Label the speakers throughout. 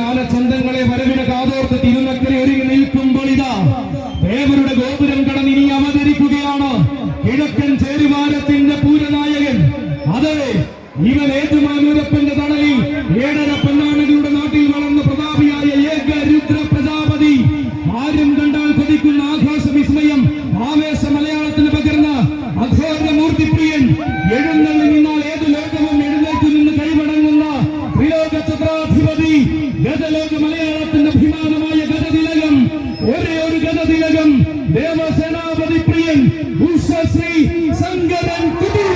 Speaker 1: ആനച്ചന്തങ്ങളെ വരവിന് കാതോർത്ത് തിരുനക്കരെ ഒരുങ്ങി നിൽക്കുമ്പോൾ ഇതാ ദേവരുടെ ഗോപുരം കടന്ന് ഇനി അവതരിക്കുകയാണ് കിഴക്കൻ ചേരുവാരത്തിന്റെ പൂരനായകൻ. അതെ, ഇവൻ ഏറ്റുമാനൂരപ്പന്റെ തണലിൽ 7.5 പൊന്നാനകളുടെ നാട്ടിൽ വളർന്ന പ്രതാപിയായ ഏക രുദ്ര പ്രജാപതി. ആരും കണ്ടാൽ കൊതിക്കുന്ന ആഘോഷ വിസ്മയം ആവേശ മലയാളത്തിന് പകർന്ന അഘോരമൂർത്തി പ്രിയൻ. എഴുന്നള്ളി നിന്നാൽ ഏത് ലോകവും എഴുന്നേറ്റ് നിന്ന് കൈവണങ്ങുന്ന ത്രിലോക ചക്രാധിപതി, ഗജലോക മലയാളത്തിന്റെ അഭിമാനമായ ഗജതിലകം, ഒരേ ഒരു ഗജതിലകം, ദേവസേനാപതി പ്രിയൻ ഉഷശ്രീ ശങ്കരൻ കുട്ടി.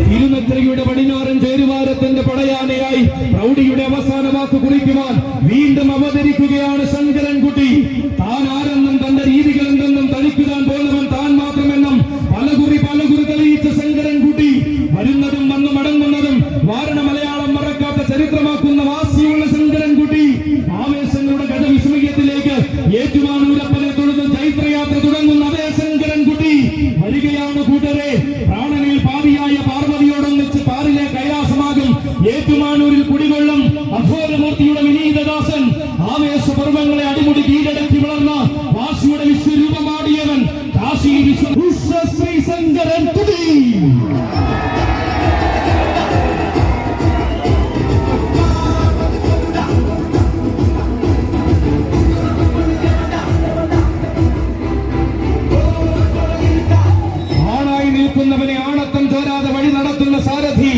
Speaker 1: തിരുനക്കരയുടെ പടിഞ്ഞാറൻ ചേരുവാരത്തിന്റെ പടയാനയായി പ്രൗഢിയുടെ അവസാന വാക്ക് കുറിക്കുവാൻ വീണ്ടും അവതരിക്കുകയാണ് ശങ്കരൻകുട്ടി. താൻ ആരെന്നും തന്റെ രീതികൾ എന്തെന്നും തനിക്കുവാൻ പോന്നവൻ താൻ മാത്രമെന്നും പലകുറി തെളിയിച്ച ശങ്കരൻകുട്ടി വരുന്നതും വന്നു മടങ്ങുന്നതും വാരണ മലയാളം മറക്കാത്ത ചരിത്രമാക്കുന്ന വാസിയുള്ള ശങ്കരൻകുട്ടി ആവേശങ്ങളുടെ ഗജവിസ്മയത്തിലേക്ക് ഏറ്റുമാനൂരപ്പനെ തൊഴുത് ചൈത്രയാത്ര തുടങ്ങുന്ന അതേ ശങ്കരൻകുട്ടി വരികയാണ് കൂട്ടരെ. പ്രാണനിൽ പാതിയായ പാർവതിയോടൊന്നിച്ച് പാറിലെ കൈലാസമാകും ഏറ്റുമാനൂരിൽ കുടികൊള്ളും അഘോരമൂർത്തിയുടെ വിനീതദാസൻ. ആവേശപർവ്വങ്ങളെ അടിമുടി കീഴടക്കി വളർന്ന വാസിയുടെ വിശ്വരൂപമാടിയവൻ കാശി വിശ്വശ്രീ ശങ്കരൻ കുട്ടി. ആണായി നിൽക്കുന്നവനെ ആണത്തം ചോരാതെ വഴി നടത്തുന്ന സാരഥി.